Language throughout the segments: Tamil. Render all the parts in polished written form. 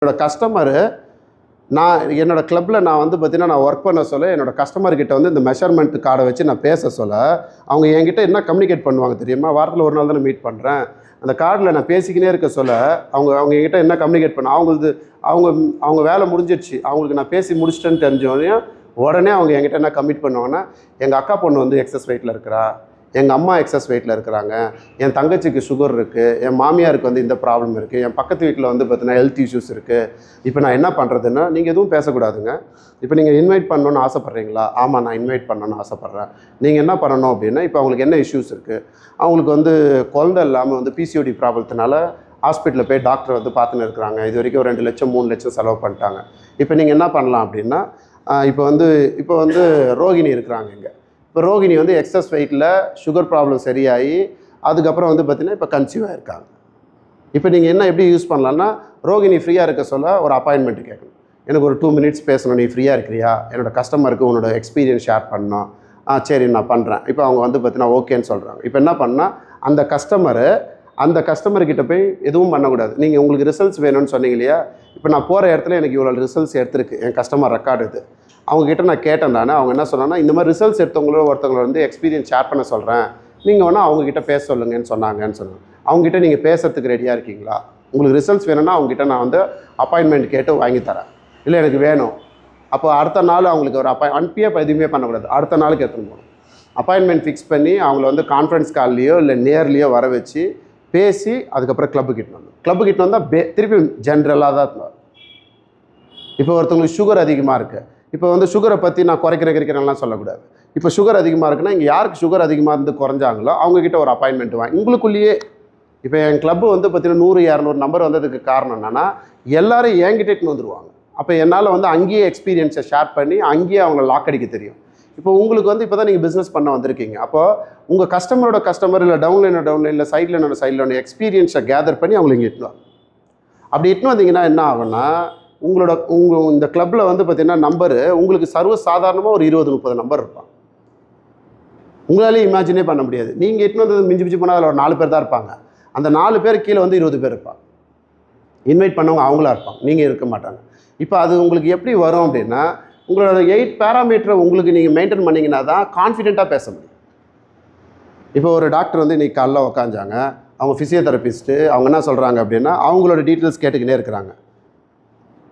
என்னோட கஸ்டமரு என்னோட கிளப்பில் நான் வந்து பார்த்தீங்கன்னா நான் ஒர்க் பண்ண சொல்ல என்னோட கஸ்டமர்கிட்ட வந்து இந்த மெஷர்மெண்ட் கார்டை வச்சு நான் பேச சொல்ல அவங்க என்கிட்ட என்ன கம்யூனிகேட் பண்ணுவாங்க தெரியுமா? வாரத்தில் ஒரு நாள் தானே மீட் பண்ணுறேன். அந்த கார்டில் நான் பேசிக்கினே இருக்க சொல்ல அவங்க என்கிட்ட என்ன கம்யூனிகேட் பண்ண அவங்க வேலை முடிஞ்சிடுச்சு, அவங்களுக்கு நான் பேசி முடிச்சிட்டேன்னு தெரிஞ்சோடனே உடனே அவங்க என்கிட்ட என்ன கமிட் பண்ணுவாங்கன்னா, எங்கள் அக்கா பொண்ணு வந்து எக்ஸஸ் வெயிட்டில் இருக்கிறா, எங்கள் அம்மா எக்ஸஸ் வெயிட்டில் இருக்கிறாங்க, என் தங்கச்சிக்கு சுகர் இருக்குது, என் மாமியாருக்கு வந்து இந்த ப்ராப்ளம் இருக்குது, என் பக்கத்து வீட்டில் வந்து பார்த்தீங்கன்னா ஹெல்த் இஷ்யூஸ் இருக்குது. இப்போ நான் என்ன பண்ணுறதுன்னா, நீங்கள் எதுவும் பேசக்கூடாதுங்க. இப்போ நீங்கள் இன்வைட் பண்ணணுன்னு ஆசைப்பட்றீங்களா? ஆமாம், நான் இன்வைட் பண்ணணுன்னு ஆசைப்பட்றேன். நீங்கள் என்ன பண்ணணும் அப்படின்னா, இப்போ அவங்களுக்கு என்ன இஷ்யூஸ் இருக்குது? அவங்களுக்கு வந்து குழந்தை இல்லாமல் வந்து பிசிஓடி ப்ராப்ளத்தினால ஹாஸ்பிட்டலில் போய் டாக்டர் வந்து பார்த்துன்னு இருக்கிறாங்க. இது வரைக்கும் 2 லட்சம் 3 லட்சம் செலவு பண்ணிட்டாங்க. இப்போ நீங்கள் என்ன பண்ணலாம் அப்படின்னா, இப்போ வந்து ரோகிணி இருக்கிறாங்க இங்கே. இப்போ ரோகிணி வந்து எக்ஸஸ் வெயிட்டில் சுகர் ப்ராப்ளம் சரியாகி அதுக்கப்புறம் வந்து பார்த்திங்கன்னா இப்போ கன்சீவ் ஆகிருக்காங்க. இப்போ நீங்கள் என்ன எப்படி யூஸ் பண்ணலான்னா, ரோகிணி ஃப்ரீயாக இருக்க சொல்ல ஒரு அப்பாயின்மெண்ட் கேட்கணும். எனக்கு ஒரு 2 மினிட்ஸ் பேசணும், நீ ஃப்ரீயாக இருக்கிறியா, என்னோடய கஸ்டமருக்கு உன்னோட எக்ஸ்பீரியன்ஸ் ஷேர் பண்ணணும். சரி நான் பண்ணுறேன். இப்போ அவங்க வந்து பார்த்தீங்கன்னா ஓகேன்னு சொல்கிறாங்க. இப்போ என்ன பண்ணால் அந்த கஸ்டமர்கிட்ட போய் எதுவும் பண்ணக்கூடாது. நீங்கள் உங்களுக்கு ரிசல்ட்ஸ் வேணும்னு சொன்னீங்க இல்லையா? இப்போ நான் போகிற இடத்துல எனக்கு இவ்வளோ ரிசல்ட்ஸ் எடுத்துருக்கு, என் கஸ்டமர் ரெக்கார்டு இது. அவங்ககிட்ட நான் கேட்டேன். அவங்க என்ன சொன்னாங்கன்னா, இந்த மாதிரி ரிசல்ட்ஸ் ஒருத்தவங்களை வந்து எக்ஸ்பீரியன்ஸ் ஷேர் பண்ண சொல்கிறேன், நீங்கள் வேணால் அவங்ககிட்ட பேச சொல்லுங்கன்னு சொன்னாங்க. அவங்ககிட்ட நீங்கள் பேசுறதுக்கு ரெடியாக இருக்கீங்களா? உங்களுக்கு ரிசல்ட்ஸ் வேணும்னா அவங்ககிட்ட நான் வந்து அப்பாயின்மெண்ட் கேட்டு வாங்கி தரேன். இல்லை எனக்கு வேணும். அப்போ அடுத்த நாள் அவங்களுக்கு ஒரு அனுப்பியே எதுவுமே பண்ணக்கூடாது, அடுத்த நாளுக்கு எடுத்துன்னு போகணும். அப்பாயின்மெண்ட் ஃபிக்ஸ் பண்ணி அவங்கள வந்து கான்ஃபரன்ஸ் கால்லையோ இல்லை நேர்லேயோ வர வச்சு பேசி அதுக்கப்புறம் கிளப்புக்கிட்ட வந்தால் திருப்பி ஜென்ரலாக தான் இருந்தார். இப்போ ஒருத்தவங்களுக்கு சுகர் அதிகமாக இருக்குது. இப்போ வந்து சுகரை பற்றி நான் குறைக்கிறேன்லாம் சொல்லக்கூடாது. இப்போ சுகர் அதிகமாக இருக்குன்னா, இங்கே யாருக்கு சுகர் அதிகமாக இருந்து குறைஞ்சாங்களோ அவங்கக்கிட்ட ஒரு அப்பாயின்மெண்ட் வாங்கி உங்களுக்குள்ளேயே. இப்போ என் கிளப்பு வந்து பார்த்தீங்கன்னா 100-200 நம்பர் வந்ததுக்கு காரணம் என்னென்னா, எல்லோரும் என்கிட்டேன்னு வந்துடுவாங்க. அப்போ என்னால் வந்து அங்கேயே எக்ஸ்பீரியன்ஸை ஷேர் பண்ணி அங்கேயே அவங்கள லாக் அடிக்க தெரியும். இப்போ உங்களுக்கு வந்து இப்போ தான் நீங்கள் பிஸ்னஸ் பண்ண வந்திருக்கீங்க. அப்போது உங்கள் கஸ்டமர் இல்லை டவுன்லைன் இல்லை சைடில் எக்ஸ்பீரியன்ஸை கேதர் பண்ணி அவங்களை இங்கே இட்டுவாங்க. அப்படி இட்டுன்னு வந்தீங்கன்னா என்ன ஆகும்னா, உங்கள் இந்த கிளப்பில் வந்து பார்த்திங்கன்னா நம்பரு உங்களுக்கு சர்வசாதாரணமாக ஒரு 20-30 நம்பர் இருப்பாங்க. உங்களாலே இமேஜினே பண்ண முடியாது. நீங்கள் இட்டுன்னு வந்தது மிஞ்சி போனால் அதில் ஒரு 4 பேர் தான் இருப்பாங்க. அந்த 4 பேர் கீழே வந்து 20 பேர் இருப்பாங்க. இன்வைட் பண்ணவங்க அவங்களா இருப்பாங்க, நீங்கள் இருக்க மாட்டாங்க. இப்போ அது உங்களுக்கு எப்படி வரும் அப்படின்னா, உங்களோட 8 பேராமீட்டரை உங்களுக்கு நீங்கள் மெயின்டைன் பண்ணிங்கன்னா தான் கான்ஃபிடென்ட்டாக பேச முடியும். இப்போ ஒரு டாக்டர் வந்து இன்றைக்கி காலைல உக்காஞ்சாங்க, அவங்க ஃபிசியோதெரபிஸ்ட்டு. அவங்க என்ன சொல்கிறாங்க அப்படின்னா, அவங்களோட டீட்டெயில்ஸ் கேட்டுக்கினே இருக்கிறாங்க.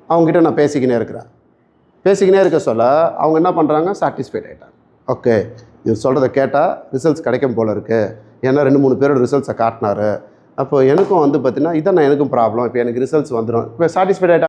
அவங்ககிட்ட நான் பேசிக்கினே இருக்க சொல்ல அவங்க என்ன பண்ணுறாங்க, சாட்டிஸ்ஃபைட் ஆகிட்டாங்க. ஓகே, இவர் சொல்கிறத கேட்டால் ரிசல்ட்ஸ் கிடைக்கும் போல இருக்குது. ஏன்னா 2-3 பேரோட ரிசல்ட்ஸை காட்டினார். அப்போ எனக்கும் வந்து பார்த்திங்கன்னா இதான் எனக்கும் ப்ராப்ளம், இப்போ எனக்கு ரிசல்ட்ஸ் வந்துடும். இப்போ சாட்டிஸ்ஃபைட் ஆகிட்டா